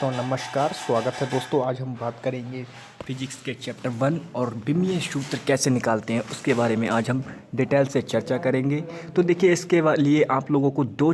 तो नमस्कार, स्वागत है दोस्तों। आज हम बात करेंगे फिजिक्स के चैप्टर 1 और विमीय सूत्र कैसे निकालते हैं उसके बारे में आज हम डिटेल से चर्चा करेंगे। तो देखिए, इसके लिए आप लोगों को दो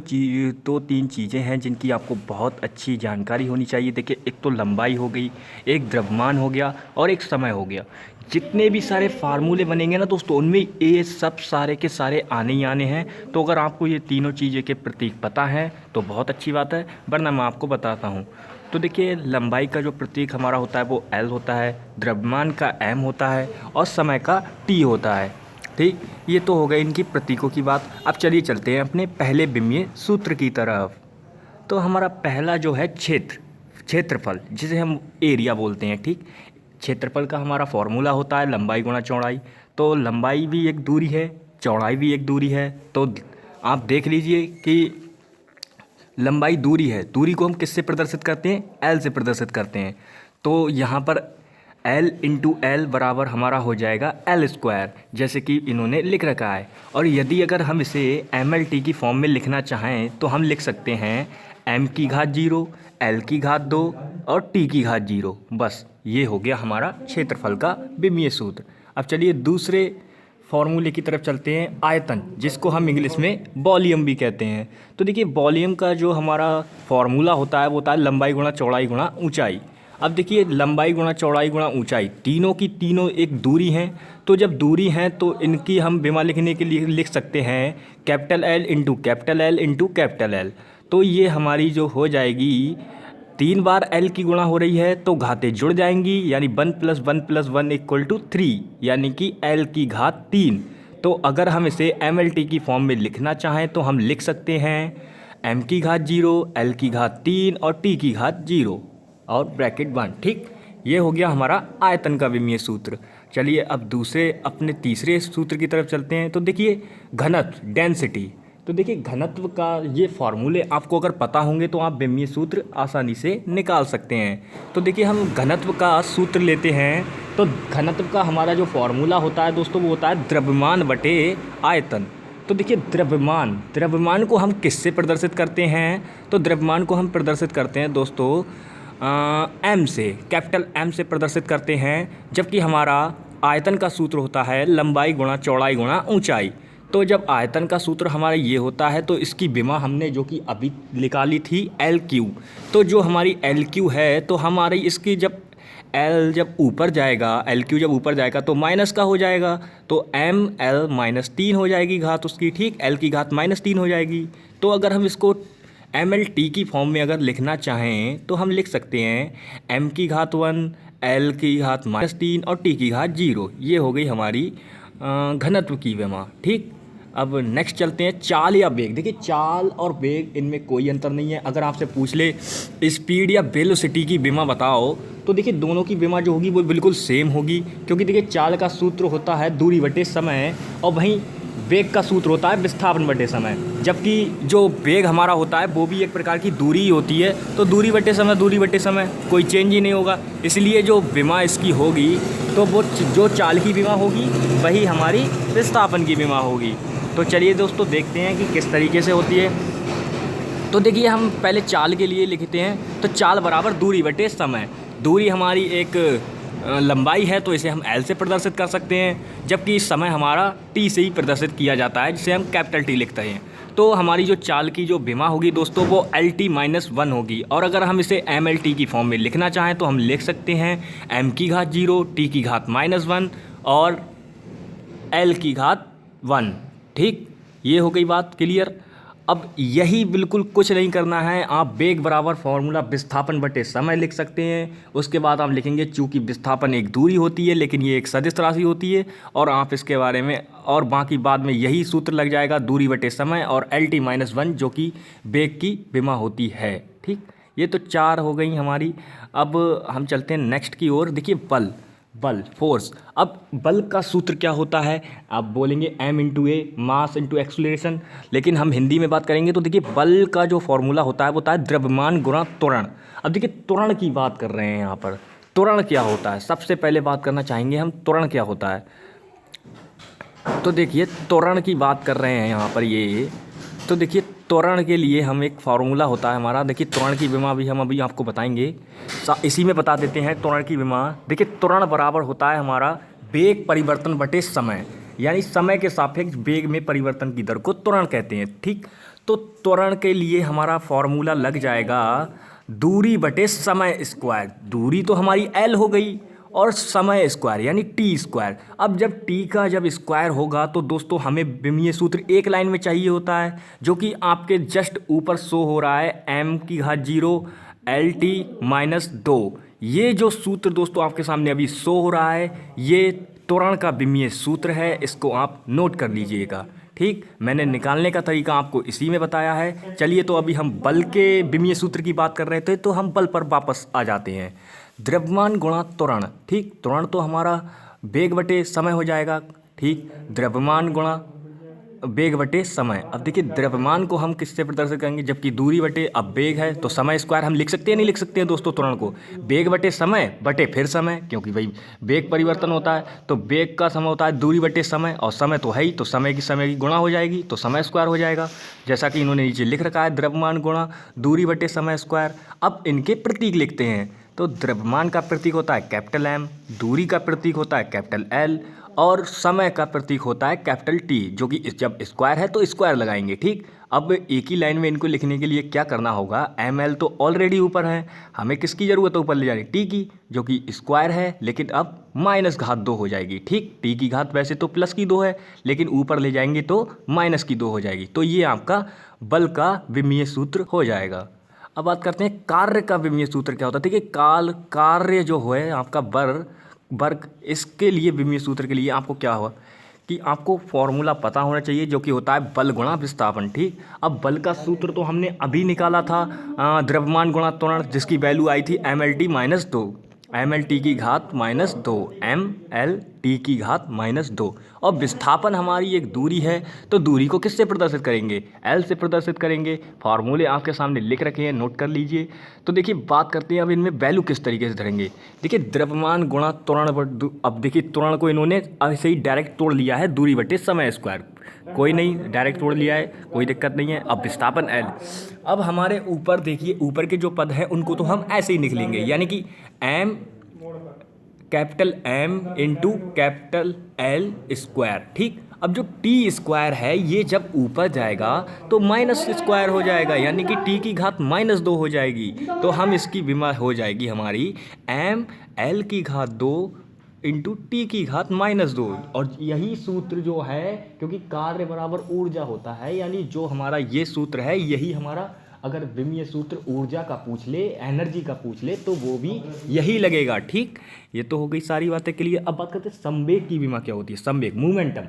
तीन चीज़ें हैं जिनकी आपको बहुत अच्छी जानकारी होनी चाहिए। देखिए, एक तो लंबाई हो गई, एक द्रव्यमान हो गया और एक समय हो गया। जितने भी सारे फार्मूले बनेंगे ना दोस्तों, उनमें ये सब सारे के सारे आने ही आने हैं। तो अगर आपको ये तीनों चीज़ें के प्रतीक पता हैं तो बहुत अच्छी बात है, वरना मैं आपको बताता हूँ। तो देखिए, लंबाई का जो प्रतीक हमारा होता है वो L होता है, द्रव्यमान का M होता है और समय का T होता है। ठीक, ये तो हो गई इनकी प्रतीकों की बात। अब चलिए चलते हैं अपने पहले विमीय सूत्र की तरफ। तो हमारा पहला जो है क्षेत्रफल, जिसे हम एरिया बोलते हैं। ठीक, क्षेत्रफल का हमारा फॉर्मूला होता है लंबाई गुणा चौड़ाई। तो लंबाई भी एक दूरी है, चौड़ाई भी एक दूरी है। तो आप देख लीजिए कि लंबाई दूरी है, दूरी को हम किससे प्रदर्शित करते हैं? L से प्रदर्शित करते हैं। तो यहाँ पर L इंटू एल बराबर हमारा हो जाएगा L², जैसे कि इन्होंने लिख रखा है। और यदि अगर हम इसे MLT की फॉर्म में लिखना चाहें तो हम लिख सकते हैं m⁻0, L⁻2 और T⁻0। बस ये हो गया हमारा क्षेत्रफल का विमीय सूत्र। अब चलिए दूसरे फॉर्मूले की तरफ चलते हैं, आयतन, जिसको हम इंग्लिश में वॉल्यूम भी कहते हैं। तो देखिए, वॉल्यूम का जो हमारा फॉर्मूला होता है वो होता है लंबाई गुणा चौड़ाई गुणा ऊंचाई। अब देखिए, लंबाई गुणा चौड़ाई गुणा ऊंचाई, तीनों की तीनों एक दूरी हैं। तो जब दूरी हैं तो इनकी हम विमा लिखने के लिए लिख सकते हैं capital L into capital L into capital L। तो ये हमारी जो हो जाएगी, 3 बार L की गुणा हो रही है तो घातें जुड़ जाएंगी, यानी 1 + 1 + 1 = 3, यानी कि L⁻3। तो अगर हम इसे MLT की फॉर्म में लिखना चाहें तो हम लिख सकते हैं m⁻0, L⁻3 और T⁻0 और ब्रैकेट 1। ठीक, ये हो गया हमारा आयतन का विमीय सूत्र। चलिए अब दूसरे अपने तीसरे सूत्र की तरफ चलते हैं। तो देखिए, घनत्व, डेंसिटी। तो देखिए, घनत्व का ये फॉर्मूले आपको अगर पता होंगे तो आप विमीय सूत्र आसानी से निकाल सकते हैं। तो देखिए, हम घनत्व का सूत्र लेते हैं। तो घनत्व का हमारा जो फॉर्मूला होता है दोस्तों वो होता है द्रव्यमान बटे आयतन। तो देखिए, द्रव्यमान को हम किससे प्रदर्शित करते हैं? तो द्रव्यमान को हम प्रदर्शित करते हैं दोस्तों M से, कैपिटल M से प्रदर्शित करते हैं। जबकि हमारा आयतन का सूत्र होता है लंबाई गुणा चौड़ाई गुणा ऊंचाई। तो जब आयतन का सूत्र हमारा ये होता है तो इसकी विमा हमने जो कि अभी निकाली थी LQ। तो जो हमारी LQ है तो हमारी इसकी जब L जब ऊपर जाएगा, LQ जब ऊपर जाएगा तो माइनस का हो जाएगा। तो ML-3 हो जाएगी घात उसकी। ठीक, L की घात -3 हो जाएगी। तो अगर हम इसको MLT की फॉर्म में अगर लिखना चाहें तो हम लिख सकते हैं m⁻1, L⁻3 और T⁻0। ये हो गई हमारी घनत्व की विमा। ठीक, अब नेक्स्ट चलते हैं चाल या वेग। देखिए, चाल और वेग इनमें कोई अंतर नहीं है। अगर आपसे पूछ ले स्पीड या वेलोसिटी की विमा बताओ तो देखिए, दोनों की विमा जो होगी वो बिल्कुल सेम होगी। क्योंकि देखिए, चाल का सूत्र होता है दूरी बटे समय और वहीं वेग का सूत्र होता है विस्थापन बटे समय। जबकि जो वेग हमारा होता है वो भी एक प्रकार की दूरी ही होती है। तो दूरी बटे समय कोई चेंज ही नहीं होगा। इसलिए जो विमा इसकी होगी तो वो जो चाल की विमा होगी वही हमारी विस्थापन की विमा होगी। तो चलिए दोस्तों देखते हैं कि किस तरीके से होती है। तो देखिए, हम पहले चाल के लिए लिखते हैं। तो चाल बराबर दूरी बटे समय। दूरी हमारी एक लंबाई है तो इसे हम L से प्रदर्शित कर सकते हैं, जबकि समय हमारा T से ही प्रदर्शित किया जाता है, जिसे हम कैपिटल T लिखते हैं। तो हमारी जो चाल की जो विमा होगी दोस्तों वो LT-1 होगी। और अगर हम इसे MLT की फॉर्म में लिखना चाहें तो हम लिख सकते हैं m⁻0, T⁻1 और L⁻1। ठीक, ये हो गई बात क्लियर। अब यही बिल्कुल कुछ नहीं करना है, आप वेग बराबर फॉर्मूला विस्थापन बटे समय लिख सकते हैं। उसके बाद आप लिखेंगे, चूँकि विस्थापन एक दूरी होती है लेकिन ये एक सदिश राशि होती है, और आप इसके बारे में और बाकी बाद में यही सूत्र लग जाएगा, दूरी बटे समय और LT-1 जो कि वेग की विमा होती है। ठीक, ये तो 4 हो गई हमारी। अब हम चलते हैं नेक्स्ट की ओर। देखिए, बल, फोर्स। अब बल का सूत्र क्या होता है? आप बोलेंगे m⁻a, मास इंटू एक्सेलरेशन, लेकिन हम हिंदी में बात करेंगे तो देखिए, बल का जो फॉर्मूला होता है वो होता है द्रव्यमान गुणा त्वरण। अब देखिए, त्वरण की बात कर रहे हैं यहाँ पर। त्वरण क्या होता है? सबसे पहले बात करना चाहेंगे हम त्वरण क्या होता है। तो देखिए, त्वरण की बात कर रहे हैं यहाँ पर ये। तो देखिए, त्वरण के लिए हम एक फार्मूला होता है हमारा। देखिए त्वरण की विमा भी हम अभी आपको बताएंगे, इसी में बता देते हैं त्वरण की विमा। देखिए त्वरण बराबर होता है हमारा वेग परिवर्तन बटे समय, यानी समय के सापेक्ष वेग में परिवर्तन की दर को त्वरण कहते हैं। ठीक, तो त्वरण के लिए हमारा फॉर्मूला लग जाएगा दूरी बटे समय स्क्वायर। दूरी तो हमारी एल हो गई और समय स्क्वायर यानी टी स्क्वायर। अब जब टी का जब स्क्वायर होगा तो दोस्तों हमें विमीय सूत्र एक लाइन में चाहिए होता है, जो कि आपके जस्ट ऊपर शो हो रहा है m⁻0 LT-2। ये जो सूत्र दोस्तों आपके सामने अभी शो हो रहा है, ये त्वरण का विमीय सूत्र है, इसको आप नोट कर लीजिएगा। ठीक, मैंने निकालने का तरीका आपको इसी में बताया है। चलिए, तो अभी हम बल के विमीय सूत्र की बात कर रहे थे, तो हम बल पर वापस आ जाते हैं। द्रव्यमान गुणा त्वरण। ठीक, त्वरण तो हमारा वेग बटे समय हो जाएगा। ठीक, द्रव्यमान गुणा वेग बटे समय। अब देखिए द्रव्यमान को हम किससे प्रदर्शित करेंगे, जबकि दूरी बटे अब वेग है तो समय स्क्वायर हम लिख सकते हैं, नहीं लिख सकते हैं दोस्तों त्वरण को? वेग बटे समय बटे फिर समय, क्योंकि भाई वेग परिवर्तन होता है तो वेग का समय होता है दूरी बटे समय, और समय तो है ही, तो समय की गुणा हो जाएगी तो समय स्क्वायर हो जाएगा, जैसा कि इन्होंने नीचे लिख रखा है द्रव्यमान गुणा दूरी बटे समय स्क्वायर। अब इनके प्रतीक लिखते हैं, तो द्रव्यमान का प्रतीक होता है कैपिटल M, दूरी का प्रतीक होता है कैपिटल L, और समय का प्रतीक होता है कैपिटल T, जो कि जब स्क्वायर है तो स्क्वायर लगाएंगे। ठीक, अब एक ही लाइन में इनको लिखने के लिए क्या करना होगा, ML तो ऑलरेडी ऊपर है, हमें किसकी ज़रूरत है ऊपर ले जाने, T की, जो कि स्क्वायर है, लेकिन अब -2 हो जाएगी। ठीक, T की घात वैसे तो +2 है, लेकिन ऊपर ले जाएंगे तो -2 हो जाएगी। तो ये आपका बल का विमीय सूत्र हो जाएगा। अब बात करते हैं कार्य का विमीय सूत्र क्या होता है। देखिए कार्य जो है आपका वर्ग, इसके लिए विमीय सूत्र के लिए आपको क्या हुआ कि आपको फॉर्मूला पता होना चाहिए, जो कि होता है बल गुणा विस्थापन। ठीक, अब बल का सूत्र तो हमने अभी निकाला था द्रव्यमान गुणा त्वरण, जिसकी वैल्यू आई थी mLT-2, mLT की घात -2, mLT की घात -2। और विस्थापन हमारी एक दूरी है, तो दूरी को किससे प्रदर्शित करेंगे, L से प्रदर्शित करेंगे। फार्मूले आपके सामने लिख रखे हैं, नोट कर लीजिए। तो देखिए बात करते हैं अब इनमें वैल्यू किस तरीके से धरेंगे। देखिए द्रव्यमान गुणा त्वरण, अब देखिए त्वरण को इन्होंने ऐसे ही डायरेक्ट तोड़ लिया है दूरी बटे समय स्क्वायर, कोई नहीं, डायरेक्ट तोड़ लिया है, कोई दिक्कत नहीं है। अब विस्थापन L, अब हमारे ऊपर देखिए ऊपर के जो पद हैं उनको तो हम ऐसे ही लिख लेंगे, यानी कि capital M into capital L square. ठीक, अब जो T स्क्वायर है ये जब ऊपर जाएगा तो माइनस स्क्वायर हो जाएगा, यानी कि T की घात -2 हो जाएगी। तो हम इसकी विमा हो जाएगी हमारी mL की घात 2 इंटू T की घात -2। और यही सूत्र जो है, क्योंकि कार्य बराबर ऊर्जा होता है, यानी जो हमारा ये सूत्र है यही हमारा, अगर विमीय सूत्र ऊर्जा का पूछ ले, एनर्जी का पूछ ले, तो वो भी यही लगेगा। ठीक, ये तो हो गई सारी बातें के लिए। अब बात करते हैं संवेग की विमा क्या होती है। संवेग, मोमेंटम।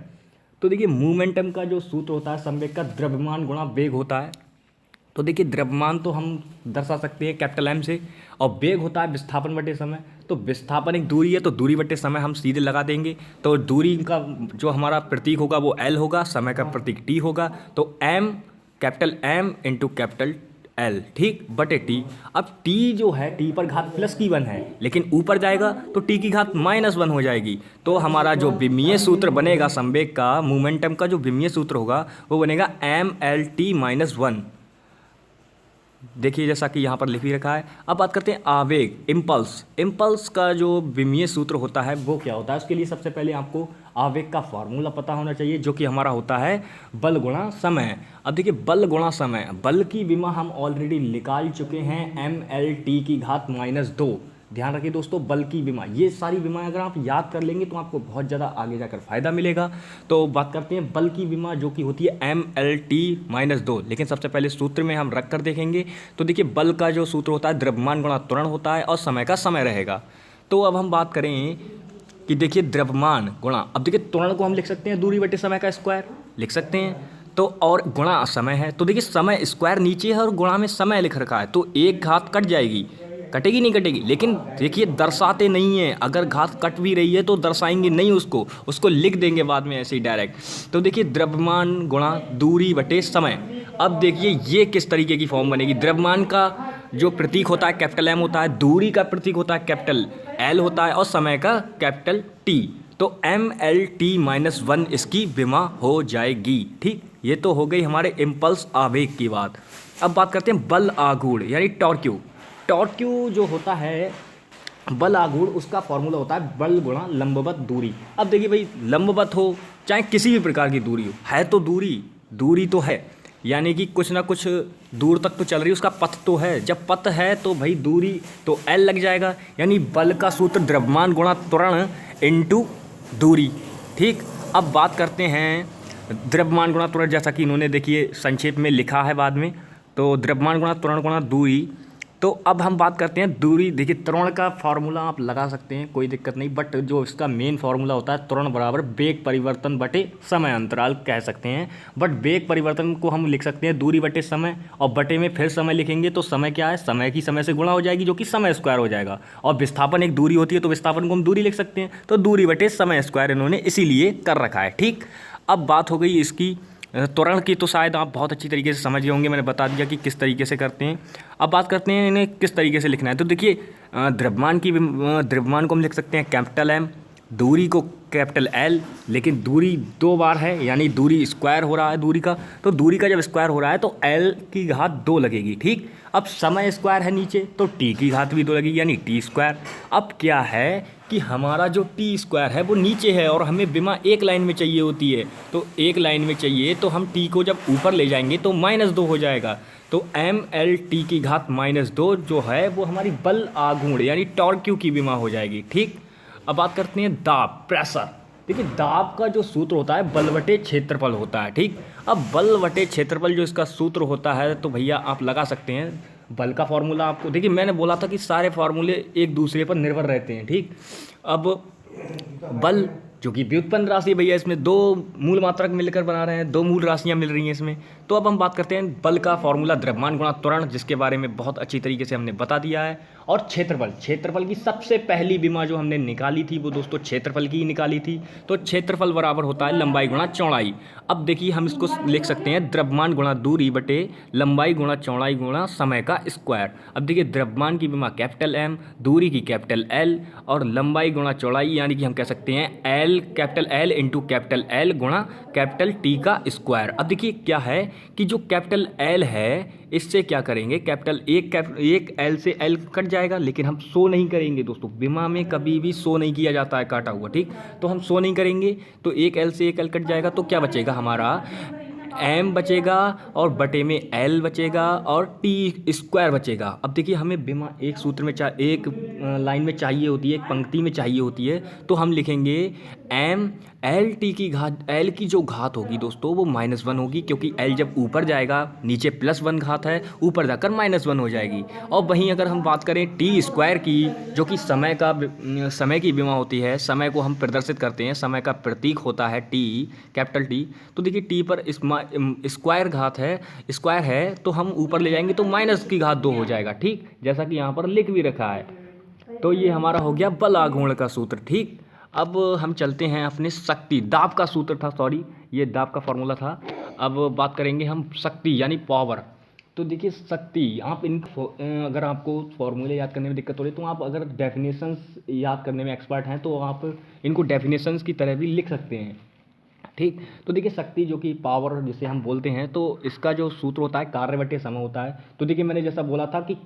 तो देखिए मोमेंटम का जो सूत्र होता है संवेग का, द्रव्यमान गुणा वेग होता है। तो देखिए द्रव्यमान तो हम दर्शा सकते हैं कैपिटल M से, और वेग होता है विस्थापन बटे समय। तो विस्थापन एक दूरी है, तो दूरी बटे समय हम सीधे लगा देंगे। तो दूरी का जो हमारा प्रतीक होगा वो L होगा, समय का प्रतीक T होगा। तो capital M into capital L, ठीक, बटे T। अब T जो है, T पर घात +1 है, लेकिन ऊपर जाएगा तो T की घात -1 हो जाएगी। तो हमारा जो विमीय सूत्र बनेगा संवेग का, मोमेंटम का जो विमीय सूत्र होगा वो बनेगा mLT-1। देखिए जैसा कि यहाँ पर लिख भी रखा है। अब बात करते हैं आवेग, इम्पल्स का जो विमीय सूत्र होता है वो क्या होता है। उसके लिए सबसे पहले आपको आवेग का फार्मूला पता होना चाहिए, जो कि हमारा होता है बल गुणा समय। अब देखिए बल गुणा समय, बल की विमा हम ऑलरेडी निकाल चुके हैं, mLT की घात -2। ध्यान रखिए दोस्तों, बल की विमा, ये सारी विमाएं अगर आप याद कर लेंगे तो आपको बहुत ज़्यादा आगे जाकर फायदा मिलेगा। तो बात करते हैं बल की विमा, जो कि होती है mLT-2। लेकिन सबसे पहले सूत्र में हम रख कर देखेंगे। तो देखिए बल का जो सूत्र होता है द्रव्यमान गुणा त्वरण होता है, और समय का समय रहेगा। तो अब हम बात करें कि देखिए द्रव्यमान गुणा, अब देखिए त्वरण को हम लिख सकते हैं दूरी बटे समय का स्क्वायर लिख सकते हैं, तो और गुणा समय है। तो देखिए समय स्क्वायर नीचे है और गुणा में समय लिख रखा है, तो एक घात कट जाएगी, कटेगी नहीं कटेगी, लेकिन देखिए दर्शाते नहीं हैं। अगर घात कट भी रही है तो दर्शाएंगे नहीं उसको लिख देंगे बाद में ऐसे ही डायरेक्ट। तो देखिए द्रव्यमान गुणा दूरी बटे समय। अब देखिए ये किस तरीके की फॉर्म बनेगी। द्रव्यमान का जो प्रतीक होता है कैपिटल M होता है, दूरी का प्रतीक होता है कैपिटल L होता है, और समय का कैपिटल T। तो mLT-1 इसकी विमा हो जाएगी। ठीक, ये तो हो गई हमारे इम्पल्स आवेग की बात। अब बात करते हैं बल आघूर्ण यानी टॉर्क्यू। टॉर्क्यू जो होता है बल आघूर्ण, उसका फॉर्मूला होता है बल गुणा लंबवत दूरी। अब देखिए भाई, लंबवत हो चाहे किसी भी प्रकार की दूरी हो, है तो दूरी, दूरी तो है, यानी कि कुछ ना कुछ दूर तक तो चल रही है, उसका पथ तो है। जब पथ है तो भाई दूरी तो एल लग जाएगा, यानी बल का सूत्र द्रव्यमान गुणा त्वरण इनटू दूरी। ठीक, अब बात करते हैं द्रव्यमान गुणा त्वरण, जैसा कि इन्होंने देखिए संक्षेप में लिखा है बाद में, तो द्रव्यमान गुणा त्वरण गुणा दूरी। तो अब हम बात करते हैं दूरी। देखिए त्वरण का फार्मूला आप लगा सकते हैं, कोई दिक्कत नहीं, बट जो इसका मेन फार्मूला होता है त्वरण बराबर वेग परिवर्तन बटे समय अंतराल कह सकते हैं। बट वेग परिवर्तन को हम लिख सकते हैं दूरी बटे समय, और बटे में फिर समय लिखेंगे तो समय क्या है, समय की समय से गुणा हो जाएगी जो कि समय स्क्वायर हो जाएगा। और विस्थापन एक दूरी होती है तो विस्थापन को हम दूरी लिख सकते हैं, तो दूरी बटे समय स्क्वायर इन्होंने इसीलिए कर रखा है। ठीक, अब बात हो गई इसकी त्वरण की, तो शायद आप बहुत अच्छी तरीके से समझ गए होंगे, मैंने बता दिया कि किस तरीके से करते हैं। अब बात करते हैं इन्हें किस तरीके से लिखना है। तो देखिए द्रव्यमान को हम लिख सकते हैं कैपिटल एम, दूरी को कैपिटल एल, लेकिन दूरी दो बार है यानी दूरी स्क्वायर हो रहा है दूरी का, तो दूरी का जब स्क्वायर हो रहा है तो एल की घात 2 लगेगी। ठीक, अब समय स्क्वायर है नीचे तो टी की घात भी 2 लगेगी यानी टी स्क्वायर। अब क्या है कि हमारा जो टी स्क्वायर है वो नीचे है और हमें विमा एक लाइन में चाहिए होती है, तो एक लाइन में चाहिए तो हम टी को जब ऊपर ले जाएंगे तो -2 हो जाएगा, तो एम एल टी की घात -2 जो है वो हमारी बल आघूर्ण यानी टॉर्क्यू की विमा हो जाएगी। ठीक, अब बात करते हैं दाब, प्रेशर। देखिए दाब का जो सूत्र होता है बल बटे क्षेत्रफल होता है। ठीक, अब बल बटे क्षेत्रफल जो इसका सूत्र होता है तो भैया आप लगा सकते हैं। बल का फॉर्मूला आपको देखिए, मैंने बोला था कि सारे फार्मूले एक दूसरे पर निर्भर रहते हैं। ठीक, अब बल जो कि व्युत्पन्न राशि है भैया, इसमें दो मूल मात्रक मिलकर बना रहे हैं, दो मूल राशियां मिल रही हैं इसमें। तो अब हम बात करते हैं बल का फॉर्मूला द्रव्यमान गुणा त्वरण, जिसके बारे में बहुत अच्छी तरीके से हमने बता दिया है। और क्षेत्रफल, क्षेत्रफल की सबसे पहली विमा जो हमने निकाली थी वो दोस्तों क्षेत्रफल की ही निकाली थी, तो क्षेत्रफल बराबर होता है लंबाई गुणा चौड़ाई। अब देखिए हम इसको लिख सकते हैं द्रव्यमान गुणा दूरी बटे लंबाई गुणा चौड़ाई गुणा समय का स्क्वायर। अब देखिए द्रव्यमान की विमा कैपिटल एम, दूरी की कैपिटल एल, और लंबाई गुणा चौड़ाई यानी कि हम कह सकते हैं L, capital L into capital L गुणा कैपिटल टी का स्क्वायर। अब देखिए क्या है कि जो कैपिटल एल है इससे क्या करेंगे, कैपिटल एक एल से एल कट जाएगा, लेकिन हम सो नहीं करेंगे दोस्तों, विमा में कभी भी सो नहीं किया जाता है काटा हुआ। ठीक, तो हम सो नहीं करेंगे, तो एक एल से एक एल कट जाएगा, तो क्या बचेगा हमारा एम बचेगा और बटे में एल बचेगा और टी स्क्वायर बचेगा। अब देखिए हमें विमा एक सूत्र में एक लाइन में चाहिए होती है, एक पंक्ति में चाहिए होती है, तो हम लिखेंगे एम एल टी की घात, एल की जो घात होगी दोस्तों वो -1 होगी, क्योंकि एल जब ऊपर जाएगा नीचे +1 घात है, ऊपर जाकर -1 हो जाएगी। और वहीं अगर हम बात करें टी स्क्वायर की, जो कि समय की विमा होती है, समय को हम प्रदर्शित करते हैं, समय का प्रतीक होता है टी, कैपिटल टी, तो देखिए टी पर स्क्वायर घात है, स्क्वायर है, तो हम ऊपर ले जाएंगे तो माइनस की घात 2 हो जाएगा। ठीक, जैसा कि यहाँ पर लिख भी रखा है। तो ये हमारा हो गया बल आघूर्ण का सूत्र। ठीक, अब हम चलते हैं अपने शक्ति, दाब का सूत्र था, सॉरी ये दाब का फॉर्मूला था। अब बात करेंगे हम शक्ति यानी पावर। तो देखिए शक्ति, आप अगर आपको फॉर्मूले याद करने में दिक्कत हो रही है तो आप अगर डेफिनेशंस याद करने में एक्सपर्ट हैं तो आप इनको डेफिनेशंस की तरह भी लिख सकते हैं। ठीक, तो देखिए शक्ति जो कि पावर जिसे हम बोलते हैं, तो इसका जो सूत्र होता है कार्य बटे समय होता है। तो देखिए मैंने जैसा बोला था कि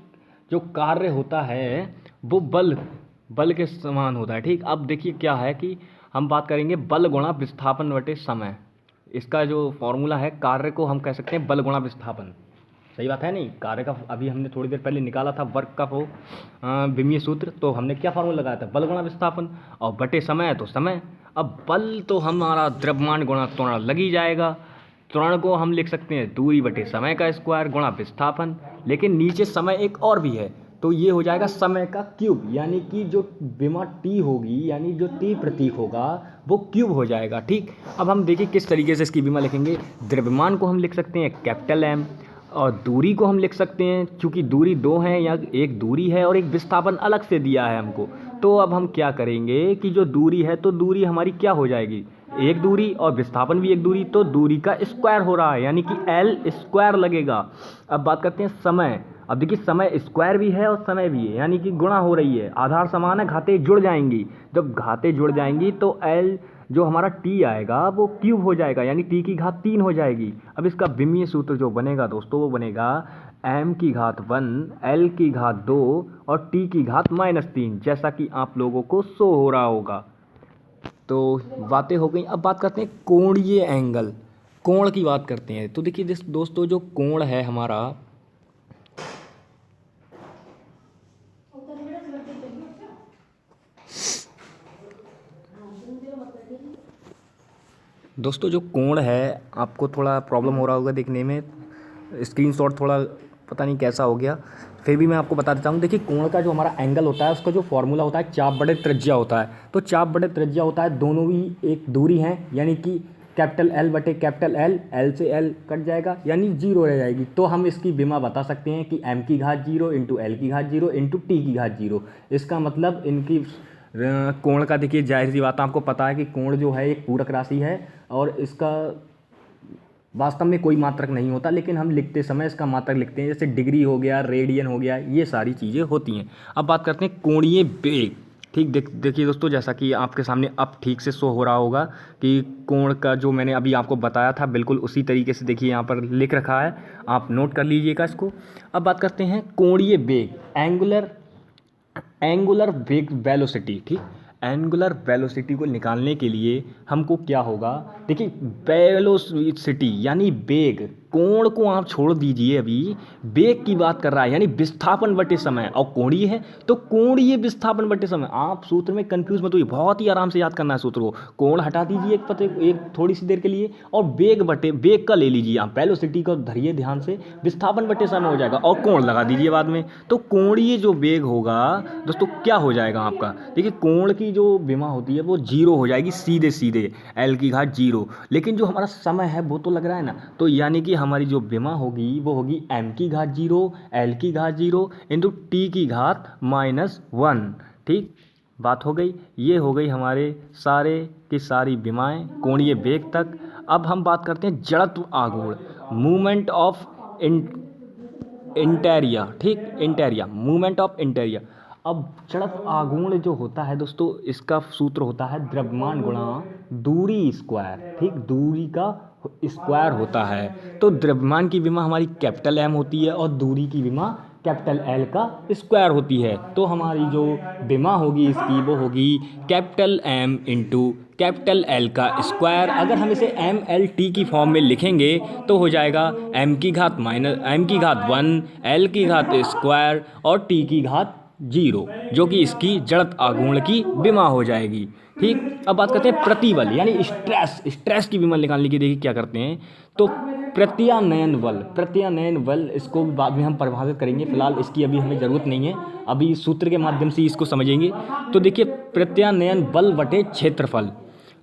जो कार्य होता है वो बल के समान होता है। ठीक, अब देखिए क्या है कि हम बात करेंगे बल गुणा विस्थापन बटे समय। इसका जो फॉर्मूला है कार्य को हम कह सकते हैं बल गुणा विस्थापन। सही बात है नहीं, कार्य का अभी हमने थोड़ी देर पहले निकाला था वर्क का वो विमीय सूत्र, तो हमने क्या फॉर्मूला लगाया था बल गुणा विस्थापन, और बटे समय तो समय। अब बल तो हमारा द्रव्यमान गुणा त्वरण लग ही जाएगा, त्वरण को हम लिख सकते हैं दूरी बटे समय का स्क्वायर गुणा विस्थापन, लेकिन नीचे समय एक और भी है, तो ये हो जाएगा समय का क्यूब, यानी कि जो विमा टी होगी यानी जो टी प्रतीक होगा वो क्यूब हो जाएगा। ठीक, अब हम देखिए किस तरीके से इसकी विमा लिखेंगे। द्रव्यमान को हम लिख सकते हैं कैपिटल एम, और दूरी को हम लिख सकते हैं, चूँकि दूरी 2 है या एक दूरी है और एक विस्थापन अलग से दिया है हमको, तो अब हम क्या करेंगे कि जो दूरी है तो दूरी हमारी क्या हो जाएगी, एक दूरी, और विस्थापन भी एक दूरी, तो दूरी का स्क्वायर हो रहा है यानी कि एल स्क्वायर लगेगा। अब बात करते हैं समय। अब देखिए समय स्क्वायर भी है और समय भी है, यानी कि गुणा हो रही है, आधार समान है, घातें जुड़ जाएंगी, जब घातें जुड़ जाएंगी तो एल जो हमारा टी आएगा वो क्यूब हो जाएगा, यानी टी की घात 3 हो जाएगी। अब इसका विमीय सूत्र जो बनेगा दोस्तों वो बनेगा m की घात 1, l की घात 2 और t की घात -3, जैसा कि आप लोगों को शो हो रहा होगा। तो बातें हो गई। अब बात करते हैं कोणीय एंगल, कोण की बात करते हैं। तो देखिए दोस्तों, जो कोण है हमारा, दोस्तों जो कोण है, आपको थोड़ा प्रॉब्लम हो रहा होगा देखने में, स्क्रीनशॉट थोड़ा पता नहीं कैसा हो गया, फिर भी मैं आपको बता देता हूँ। देखिए कोण का जो हमारा एंगल होता है उसका जो फॉर्मूला होता है चाप बटे त्रिज्या होता है। तो चाप बटे त्रिज्या होता है, दोनों भी एक दूरी हैं, यानी कि कैपिटल एल बटे कैपिटल एल, एल से एल कट जाएगा यानी 0 रह जाएगी। तो हम इसकी विमा बता सकते हैं कि m की घात 0 इंटू एल की घात 0 इंटू टी की घात 0। इसका मतलब इनकी कोण का, देखिए जाहिर सी बात है, आपको पता है कि कोण जो है एक पूरक राशि है और इसका वास्तव में कोई मात्रक नहीं होता, लेकिन हम लिखते समय इसका मात्रक लिखते हैं, जैसे डिग्री हो गया, रेडियन हो गया, ये सारी चीज़ें होती हैं। अब बात करते हैं कोणीय वेग। ठीक, देखिए दोस्तों, जैसा कि आपके सामने अब ठीक से शो हो रहा होगा कि कोण का जो मैंने अभी आपको बताया था बिल्कुल उसी तरीके से देखिए यहाँ पर लिख रखा है, आप नोट कर लीजिएगा इसको। अब बात करते हैं कोणीय वेग, एंगुलर वेग वेलोसिटी। ठीक, एंगुलर वेलोसिटी को निकालने के लिए हमको क्या होगा, देखिए वेलोसिटी यानी वेग, कोण को आप छोड़ दीजिए, अभी वेग की बात कर रहा है, यानी विस्थापन बटे समय, और कोणीय है तो कोणीय विस्थापन बटे समय। आप सूत्र में कंफ्यूज मत होइए, बहुत ही आराम से याद करना है सूत्र को। कोण हटा दीजिए एक थोड़ी सी देर के लिए और वेग का ले लीजिए, आप वेलोसिटी को धरिए ध्यान से, विस्थापन बटे समय हो जाएगा और कोण लगा दीजिए बाद में। तो कोणीय जो वेग होगा दोस्तों क्या हो जाएगा आपका, देखिए कोण की जो विमा होती है वो 0 हो जाएगी सीधे सीधे, एल की घात 0। लेकिन जो हमारा समय है वो तो लग रहा है ना, तो यानी कि हमारी जो विमा होगी वो होगी m की घात 0, l की घात 0 इंटू टी की घात -1। ठीक, बात हो गई। ये हो गई हमारे सारे की सारी विमाएँ कोणीय वेग तक। अब हम बात करते हैं जड़त्व आघूर्ण, मूवमेंट ऑफ इंटेरिया। ठीक, इंटेरिया, मूवमेंट ऑफ इंटेरिया। अब जड़त्व आघूर्ण जो होता है दोस्तों, इसका सूत्र होता है द्रव्यमान गुणा दूरी स्क्वायर। ठीक, दूरी का स्क्वायर होता है। तो द्रव्यमान की विमा हमारी कैपिटल M होती है और दूरी की विमा कैपिटल L का स्क्वायर होती है। तो हमारी जो विमा होगी इसकी वो होगी capital M into capital L का स्क्वायर। अगर हम इसे MLT की फॉर्म में लिखेंगे तो हो जाएगा m की घात 1, l की घात स्क्वायर और t की घात 0, जो कि इसकी जड़त्व आघूर्ण की विमा हो जाएगी। ठीक, अब बात करते हैं प्रतिबल यानी स्ट्रेस की विमा निकालने की। देखिए क्या करते हैं, तो प्रत्यानयन बल इसको बाद में हम परिभाषित करेंगे, फिलहाल इसकी अभी हमें ज़रूरत नहीं है, अभी सूत्र के माध्यम से इसको समझेंगे। तो देखिए प्रत्यानयन बल बटे क्षेत्रफल।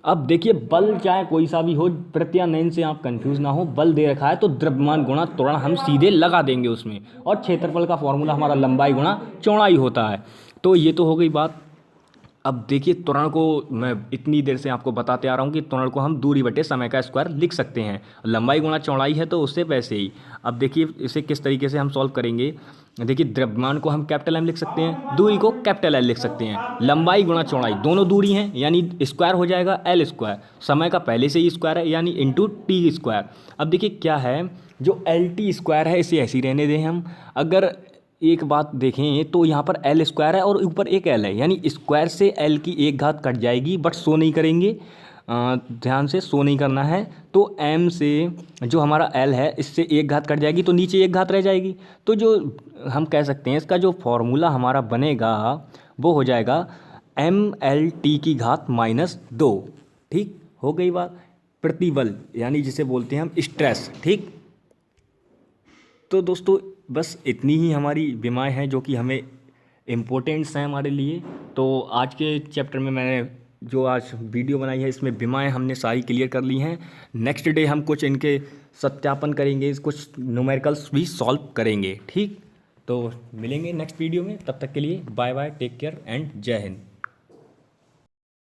अब देखिए बल चाहे कोई सा भी हो, प्रत्यानयन से आप कंफ्यूज ना हो, बल दे रखा है तो द्रव्यमान गुणा त्वरण हम सीधे लगा देंगे उसमें, और क्षेत्रफल का फॉर्मूला हमारा लंबाई गुणा चौड़ाई होता है। तो ये तो हो गई बात। अब देखिए त्वरण को मैं इतनी देर से आपको बताते आ रहा हूँ कि त्वरण को हम दूरी बटे समय का स्क्वायर लिख सकते हैं, लंबाई गुणा चौड़ाई है तो उससे वैसे ही। अब देखिए इसे किस तरीके से हम सॉल्व करेंगे। देखिए द्रव्यमान को हम कैपिटल M लिख सकते हैं, दूरी को कैपिटल L लिख सकते हैं, लंबाई गुणा चौड़ाई दोनों दूरी हैं यानी स्क्वायर हो जाएगा L स्क्वायर, समय का पहले से ही स्क्वायर है यानी इंटू टी स्क्वायर। अब देखिए क्या है, जो LT स्क्वायर है इसे ऐसे ही रहने दें हम। अगर एक बात देखें तो यहाँ पर L स्क्वायर है और ऊपर एक L है, यानी स्क्वायर से L की एक घात कट जाएगी, बट शो नहीं करेंगे, ध्यान से शो नहीं करना है। तो M से जो हमारा L है इससे एक घात कट जाएगी तो नीचे एक घात रह जाएगी। तो जो हम कह सकते हैं इसका जो फॉर्मूला हमारा बनेगा वो हो जाएगा MLT की घात -2। ठीक, हो गई बात। प्रतिबल यानी जिसे बोलते हैं हम स्ट्रेस। ठीक, तो दोस्तों बस इतनी ही हमारी विमाएँ हैं जो कि हमें इम्पोर्टेंट्स हैं हमारे लिए। तो आज के चैप्टर में मैंने जो आज वीडियो बनाई है इसमें विमाएँ हमने सारी क्लियर कर ली हैं। नेक्स्ट डे हम कुछ इनके सत्यापन करेंगे, कुछ न्यूमेरिकल्स भी सॉल्व करेंगे। ठीक, तो मिलेंगे नेक्स्ट वीडियो में, तब तक के लिए bye bye, take care and जय हिंद।